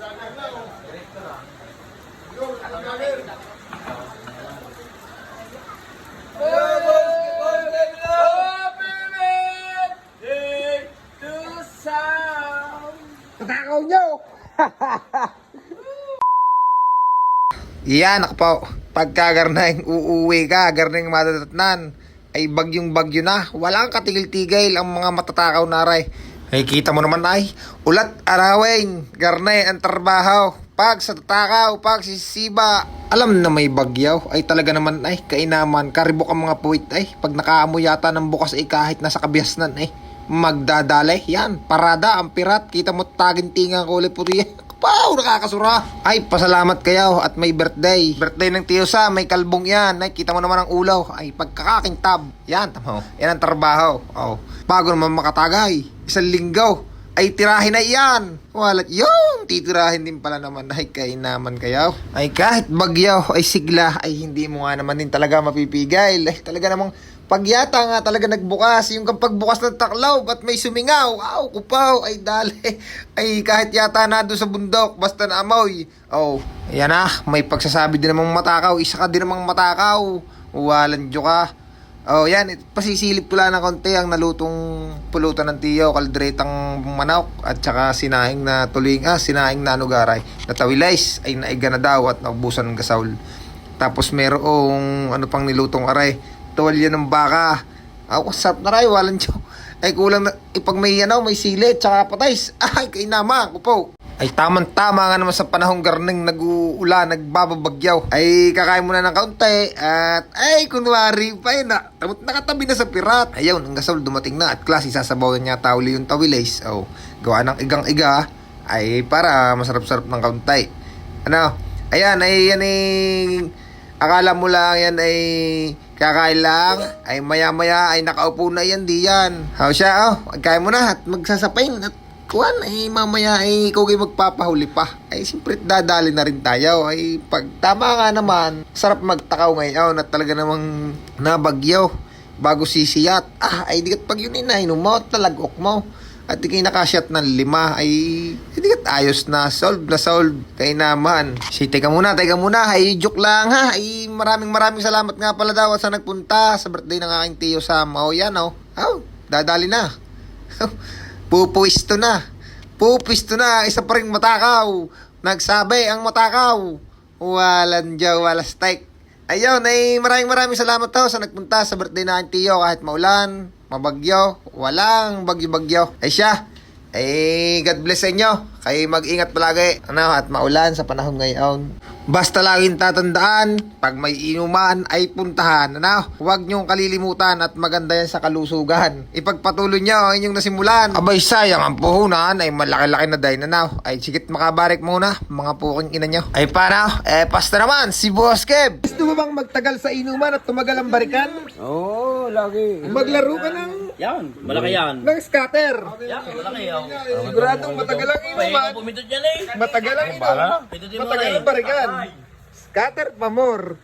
Tatakaw nyo! Yan, ako po. Pagka garneng uuwi ka, garneng madadatnan, ay bagyong bagyo na. Walang katigil-tigil ang mga matatakaw na aray. Ay kita mo naman ay, ulat arawin, garneng ang trabaho. Pag sa tatakaw, pag sisiba, alam na may bagyaw, ay talaga naman ay kainaman, karibok ang mga puwit ay. Pag nakaamoy yata ng bukas ay kahit nasa kabihasnan ay magdadali. Yan, parada ang pirat, kita mo tagintingan ko ulit po riyan. Wow, nakakasura. Ay, pasalamat kayo at may birthday. Birthday ng tiyo sa, may kalbong yan. Ay, kita mo naman ang ulaw. Ay, pagkakakintab. Yan, tamo. Yan ang trabaho. Oh. Bago naman makatagay. Isang linggo. Ay, tirahin na yan. Walat yun. Titirahin din pala naman. Ay, kainaman kayo. Ay, kahit bagyaw, ay sigla. Ay, hindi mo nga naman din talaga mapipigil. Ay, talaga namang pagyata nga talaga nagbukas, yung kapag bukas ng taklaw, ba't may sumingaw? Aw, kupaw, ay dali. Ay kahit yata na doon sa bundok, basta naamoy. Oh, ayan na, may pagsasabi din namang matakaw, isa ka din namang matakaw. Walang dyo ka. Oh, yan, pasisilip ko lang ng konti ang nalutong pulutan ng tiyo, kaldretang manok, at saka sinaing na tuling, sinaing na anugaray. Natawilays, ay naiga na daw at naubusan ng gasaul. Tapos merong ano pang nilutong aray, tuwalya ng baka. Ako, sarap na rin, walang tiyo. Ay kulang na, ipag may may sili, tsaka patays. Ay, kainama, kupo. Ay tamang-tama nga naman sa panahong garneng nag-uula, nagbababagyaw. Ay kakain muna ng kaunti at ay kunwari pa yun na nakatabi na sa pirat. Ayun, ang gasol dumating na at klase sasabawan niya tauli yung tawilays. Oh, gawa ng igang-iga ay para masarap-sarap ng kaunti. Ano? Ayan, ay yan ay akala mo lang yan ay kakain lang, ay maya-maya ay nakaupo na yan, di yan. How siya, kaya mo na at magsasapain at kuwan, ay mamaya ay ikaw kayo magpapahuli pa. Ay siyempre dadali na rin tayo. Ay pag tama nga naman, sarap magtakaw ngayon at talaga namang nabagyaw bago sisiyat. Ay dikat pag yun inainom mo, talagok mo. At di kayo nakasyat ng 5, ay dikat ayos na, solve na solve. Kaya naman. Teka muna, ay joke lang ha. Ay maraming salamat nga pala daw sa nagpunta sa birthday ng aking tiyo Sam. Oh yan dadali na. Pupuwisto na, isa pa rin matakaw. Nagsabi ang matakaw. Walang jaw, walas take. Ayun, ay maraming salamat sa nagpunta sa birthday na aking tiyo. Kahit maulan, mabagyo, walang bagyo-bagyo. Ay siya, ay God bless sa inyo. Kayo mag-ingat palagi. At maulan sa panahon ngayon. Basta laging tatandaan, pag may inuman ay puntahan. Huwag niyong kalilimutan at maganda yan sa kalusugan. Ipagpatuloy niyo ang inyong nasimulan. Abay sayang ang puhunan ay malaki-laki na dahil ay sigit makabarik muna mga puking ina niyo. Ay paano? Pasta naman si Boss Kev. Gusto mo bang magtagal sa inuman at tumagal ang barikan? Oo, lagi. Maglaro ka ng Yan, malaki yan. ng scatter. Yan, malaki yan. Siguradong matagal ang inuman. Pumitot yan eh. Matagal ang inuman. Pitutin mo Matagal na ang barikan. Scatter pa more.